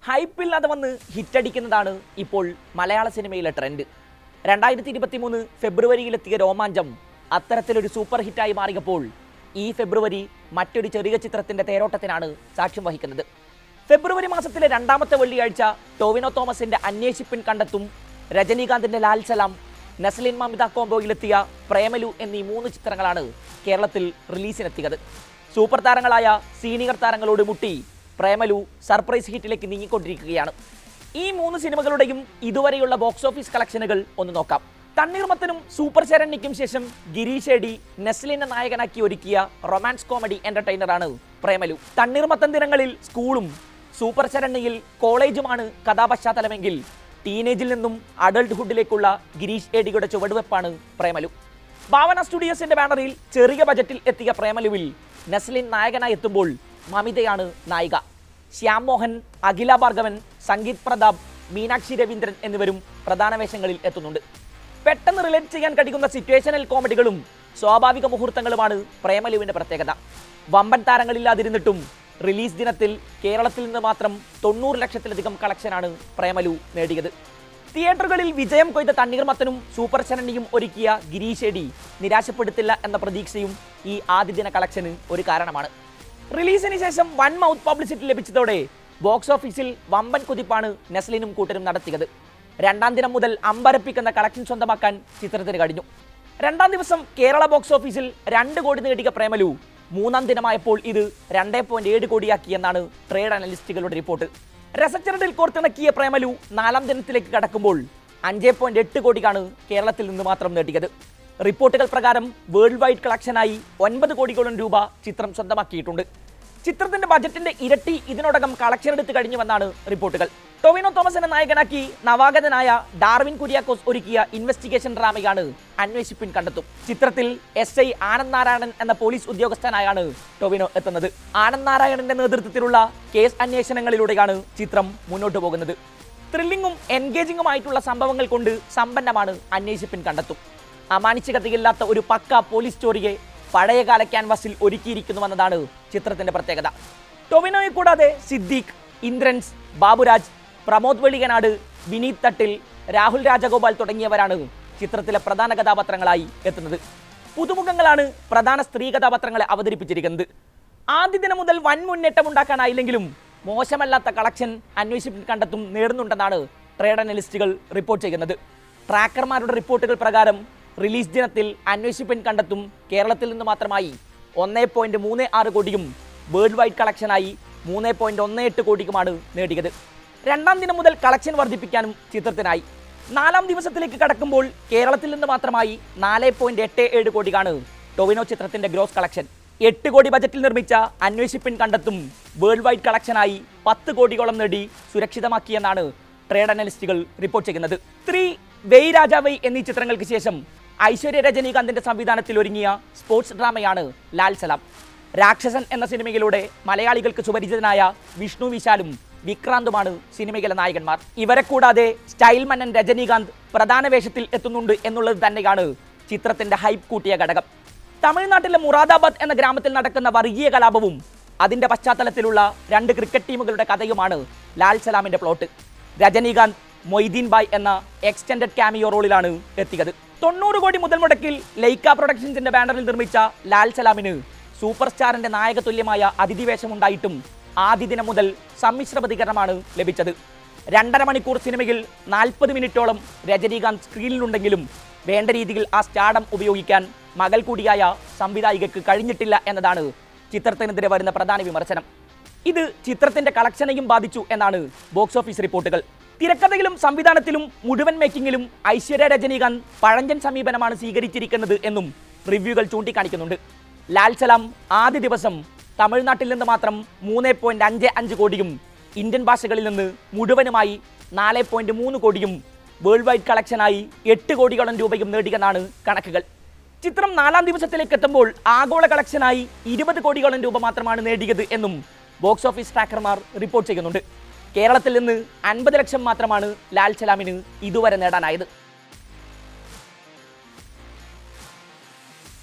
ഹൈപ്പില്ലാതെ വന്ന് ഹിറ്റടിക്കുന്നതാണ് ഇപ്പോൾ മലയാള സിനിമയിലെ ട്രെൻഡ്. 2023 ഫെബ്രുവരിയിലെത്തിയ രോമാഞ്ചം അത്തരത്തിലൊരു സൂപ്പർ ഹിറ്റായി മാറിയപ്പോൾ ഈ ഫെബ്രുവരി മറ്റൊരു ചെറിയ ചിത്രത്തിന്റെ തേരോട്ടത്തിനാണ് സാക്ഷ്യം വഹിക്കുന്നത്. ഫെബ്രുവരി മാസത്തിലെ രണ്ടാമത്തെ വെള്ളിയാഴ്ച ടോവിനോ തോമസിന്റെ അന്വേഷിപ്പിൻ കണ്ടെത്തും, രജനീകാന്തിന്റെ ലാൽ സലാം, നസ്ലിൻ മമിത കോംബോയിലെത്തിയ പ്രേമലു എന്നീ 3 ചിത്രങ്ങളാണ് കേരളത്തിൽ റിലീസിനെത്തിയത്. സൂപ്പർ താരങ്ങളായ സീനിയർ താരങ്ങളോട് മുട്ടി പ്രേമലു സർപ്രൈസ് ഹിറ്റിലേക്ക് നീങ്ങിക്കൊണ്ടിരിക്കുകയാണ്. ഈ 3 സിനിമകളുടെയും ഇതുവരെയുള്ള ബോക്സ് ഓഫീസ് കളക്ഷനുകൾ ഒന്ന് നോക്കാം. തണ്ണീർമത്തനും സൂപ്പർ ശരണ്യയ്ക്കും ശേഷം ഗിരീഷ് ഏടി നസ്ലിനെ നായകനാക്കി ഒരുക്കിയ റൊമാൻസ് കോമഡി എന്റർടൈനറാണ് പ്രേമലു. തണ്ണീർമത്തൻ ദിനങ്ങളിൽ സ്കൂളും സൂപ്പർ ശരണ്യയിൽ കോളേജുമാണ് കഥാപശ്ചാത്തലമെങ്കിൽ ടീനേജിൽ നിന്നും അഡൾട്ട്ഹുഡിലേക്കുള്ള ഗിരീഷ് ഏടിയുടെ ചുവടുവെപ്പാണ് പ്രേമലു. ഭാവന സ്റ്റുഡിയോസിന്റെ ബാനറിൽ ചെറിയ ബജറ്റിൽ എത്തിയ പ്രേമലുവിൽ നസ്ലിൻ നായകനായി എത്തുമ്പോൾ മമിതയാണ് നായിക. ശ്യാം മോഹൻ, അഖില ഭാർഗവൻ, സംഗീത് പ്രതാപ്, മീനാക്ഷി രവീന്ദ്രൻ എന്നിവരും പ്രധാന വേഷങ്ങളിൽ എത്തുന്നുണ്ട്. പെട്ടെന്ന് റിലേറ്റ് ചെയ്യാൻ കഴിയുന്ന സിറ്റുവേഷണൽ കോമഡികളും സ്വാഭാവിക മുഹൂർത്തങ്ങളുമാണ് പ്രേമലുവിന്റെ പ്രത്യേകത. വമ്പൻ താരങ്ങളില്ലാതിരുന്നിട്ടും റിലീസ് ദിനത്തിൽ കേരളത്തിൽ നിന്ന് മാത്രം 90 ലക്ഷത്തിലധികം കളക്ഷനാണ് പ്രേമലു നേടിയത്. തിയേറ്ററുകളിൽ വിജയം കൊയ്ത തണ്ണീർമത്തനും സൂപ്പർ ശരണ്യയും ഒരുക്കിയ ഗിരീഷ് ഏടി നിരാശപ്പെടുത്തില്ല എന്ന പ്രതീക്ഷയും ഈ ആദ്യ ദിന കളക്ഷന് ഒരു കാരണമാണ്. റിലീസിന് ശേഷം വൻ മൗത്ത് പബ്ലിസിറ്റി ലഭിച്ചതോടെ ബോക്സ് ഓഫീസിൽ വമ്പൻ കുതിപ്പാണ് നസ്ലിനും കൂട്ടരും നടത്തിയത്. രണ്ടാം ദിനം മുതൽ അമ്പരപ്പിക്കുന്ന കളക്ഷൻ സ്വന്തമാക്കാൻ ചിത്രത്തിന് കഴിഞ്ഞു. രണ്ടാം ദിവസം കേരള ബോക്സ് ഓഫീസിൽ 2 കോടി നേടിയ പ്രേമലു മൂന്നാം ദിനമായപ്പോൾ ഇത് 2.7 കോടിയാക്കിയെന്നാണ് ട്രേഡ് അനലിസ്റ്റുകളുടെ റിപ്പോർട്ട്. രസച്ചരടിൽ കോർത്തിണക്കിയ പ്രേമലു 4ാം ദിനത്തിലേക്ക് കടക്കുമ്പോൾ 5.8 കോടിയാണ് കേരളത്തിൽ നിന്ന് മാത്രം നേടിയത്. റിപ്പോർട്ടുകൾ പ്രകാരം വേൾഡ് വൈഡ് കളക്ഷനായി 9 കോടിയോളം രൂപ ചിത്രം സ്വന്തമാക്കിയിട്ടുണ്ട്. ചിത്രത്തിന്റെ ബജറ്റിന്റെ ഇരട്ടി ഇതിനോടകം കളക്ഷൻ എടുത്തു കഴിഞ്ഞുവെന്നാണ് റിപ്പോർട്ടുകൾ. ടോവിനോ തോമസിനെ നായകനാക്കി നവാഗതനായ ഡാർവിൻ കുര്യാക്കോസ് ഒരുക്കിയ ഇൻവെസ്റ്റിഗേഷൻ ഡ്രാമയാണ് അന്വേഷിപ്പിൻ കണ്ടെത്തും. ചിത്രത്തിൽ SI ആനന്ദ് നാരായണൻ എന്ന പോലീസ് ഉദ്യോഗസ്ഥനായാണ് ടോവിനോ എത്തുന്നത്. ആനന്ദ് നാരായണന്റെ നേതൃത്വത്തിലുള്ള കേസ് അന്വേഷണങ്ങളിലൂടെയാണ് ചിത്രം മുന്നോട്ട് പോകുന്നത്. ത്രില്ലിങ്ങും എൻഗേജിങ്ങുമായിട്ടുള്ള സംഭവങ്ങൾ കൊണ്ട് സമ്പന്നമാണ് അന്വേഷിപ്പിൻ കണ്ടെത്തും. അമാനുഷികതയില്ലാത്ത ഒരു പക്ക പോലീസ് സ്റ്റോറിയെ പഴയകാല ക്യാൻവാസിൽ ഒരുക്കിയിരിക്കുന്നുവെന്നതാണ് ചിത്രത്തിന്റെ പ്രത്യേകത. ടോവിനോയെ കൂടാതെ സിദ്ദീഖ്, ഇന്ദ്രൻസ്, ബാബുരാജ്, പ്രമോദ് വെളിയനാട്, വിനീത് തട്ടിൽ, രാഹുൽ രാജഗോപാൽ തുടങ്ങിയവരാണ് ചിത്രത്തിലെ പ്രധാന കഥാപാത്രങ്ങളായി എത്തുന്നത്. പുതുമുഖങ്ങളാണ് പ്രധാന സ്ത്രീ കഥാപാത്രങ്ങളെ അവതരിപ്പിച്ചിരിക്കുന്നത്. ആദ്യ ദിനം മുതൽ വൻ മുന്നേറ്റം ഉണ്ടാക്കാനായില്ലെങ്കിലും മോശമല്ലാത്ത കളക്ഷൻ അന്വേഷിപ്പിൻ കണ്ടെത്തും നേടുന്നുണ്ടെന്നാണ് ട്രേഡ് അനലിസ്റ്റുകൾ റിപ്പോർട്ട് ചെയ്യുന്നത്. ട്രാക്കർമാരുടെ റിപ്പോർട്ടുകൾ പ്രകാരം റിലീസ് ദിനത്തിൽ അന്വേഷിപ്പിൻ കണ്ടെത്തും കേരളത്തിൽ നിന്ന് മാത്രമായി 1.36 കോടിയും വേൾഡ് വൈഡ് കളക്ഷനായി 3.18 കോടിയുമാണ് നേടിയത്. രണ്ടാം ദിനം മുതൽ കളക്ഷൻ വർദ്ധിപ്പിക്കാനും ചിത്രത്തിനായി. 4ാം ദിവസത്തിലേക്ക് കടക്കുമ്പോൾ കേരളത്തിൽ നിന്ന് മാത്രമായി 4.87 കോടിയാണ് ടോവിനോ ചിത്രത്തിന്റെ ഗ്രോസ് കളക്ഷൻ. 8 കോടി ബജറ്റിൽ നിർമ്മിച്ച അന്വേഷിപ്പിൻ കണ്ടെത്തും വേൾഡ് വൈഡ് കളക്ഷനായി 10 കോടിയോളം നേടി സുരക്ഷിതമാക്കിയെന്നാണ് ട്രേഡ് അനലിസ്റ്റുകൾ റിപ്പോർട്ട് ചെയ്യുന്നത്. 3, വെയ് രാജാ വെയ് എന്നീ ചിത്രങ്ങൾക്ക് ശേഷം ഐശ്വര്യ രജനീകാന്തിന്റെ സംവിധാനത്തിൽ ഒരുങ്ങിയ സ്പോർട്സ് ഡ്രാമയാണ് ലാൽ സലാം. രാക്ഷസൻ എന്ന സിനിമയിലൂടെ മലയാളികൾക്ക് സുപരിചിതനായ വിഷ്ണു വിശാലും വിക്രാന്തുമാണ് സിനിമയിലെ നായകന്മാർ. ഇവരെ കൂടാതെ സ്റ്റൈൽ മന്നൻ രജനീകാന്ത് പ്രധാന വേഷത്തിൽ എത്തുന്നുണ്ട് എന്നുള്ളത് തന്നെയാണ് ചിത്രത്തിന്റെ ഹൈപ്പ് കൂട്ടിയ ഘടകം. തമിഴ്നാട്ടിലെ മുറാദാബാദ് എന്ന ഗ്രാമത്തിൽ നടക്കുന്ന വർഗീയ കലാപവും അതിന്റെ പശ്ചാത്തലത്തിലുള്ള 2 ക്രിക്കറ്റ് ടീമുകളുടെ കഥയുമാണ് ലാൽ സലാമിന്റെ പ്ലോട്ട്. രജനീകാന്ത് മൊയ്തീൻ ബായ് എന്ന എക്സ്റ്റൻഡഡ് ക്യാമിയോ റോളിലാണ് എത്തിയത്. 90 കോടി മുതൽ മുടക്കിൽ ലൈക്ക പ്രൊഡക്ഷൻസിന്റെ ബാനറിൽ നിർമ്മിച്ച ലാൽ സലാമിന് സൂപ്പർ സ്റ്റാറിന്റെ നായക തുല്യമായ അതിഥിവേഷമുണ്ടായിട്ടും ആദ്യ ദിനം മുതൽ സമ്മിശ്ര പ്രതികരണമാണ് ലഭിച്ചത്. 2.5 മണിക്കൂർ സിനിമയിൽ 40 മിനിറ്റോളം രജനീകാന്ത് സ്ക്രീനിലുണ്ടെങ്കിലും വേണ്ട രീതിയിൽ ആ സ്റ്റാർഡം ഉപയോഗിക്കാൻ മകൾ കൂടിയായ സംവിധായികയ്ക്ക് കഴിഞ്ഞിട്ടില്ല എന്നതാണ് ചിത്രത്തിനെതിരെ വരുന്ന പ്രധാന വിമർശനം. ഇത് ചിത്രത്തിന്റെ കളക്ഷനെയും ബാധിച്ചു എന്നാണ് ബോക്സ് ഓഫീസ് റിപ്പോർട്ടുകൾ. തിരക്കഥയിലും സംവിധാനത്തിലും മുഴുവൻ മേക്കിങ്ങിലും ഐശ്വര്യ രജനീകാന്ത് പഴഞ്ചൻ സമീപനമാണ് സ്വീകരിച്ചിരിക്കുന്നത് എന്നും റിവ്യൂകൾ ചൂണ്ടിക്കാണിക്കുന്നുണ്ട്. ലാൽ സലാം ആദ്യ ദിവസം തമിഴ്നാട്ടിൽ നിന്ന് മാത്രം 3.55 കോടിയും ഇന്ത്യൻ ഭാഷകളിൽ നിന്ന് മുഴുവനുമായി 4.3 കോടിയും വേൾഡ് വൈഡ് കളക്ഷനായി 8 കോടിയോളം രൂപയും നേടിയെന്നാണ് കണക്കുകൾ. ചിത്രം 4ാം ദിവസത്തിലേക്ക് എത്തുമ്പോൾ ആഗോള കളക്ഷനായി 20 കോടിയോളം രൂപ മാത്രമാണ് നേടിയത് എന്നും ബോക്സ് ഓഫീസ് ട്രാക്കർമാർ റിപ്പോർട്ട് ചെയ്യുന്നുണ്ട്. കേരളത്തിൽ നിന്ന് 50 ലക്ഷം മാത്രമാണ് ലാൽ സലാമിന് ഇതുവരെ നേടാനായത്.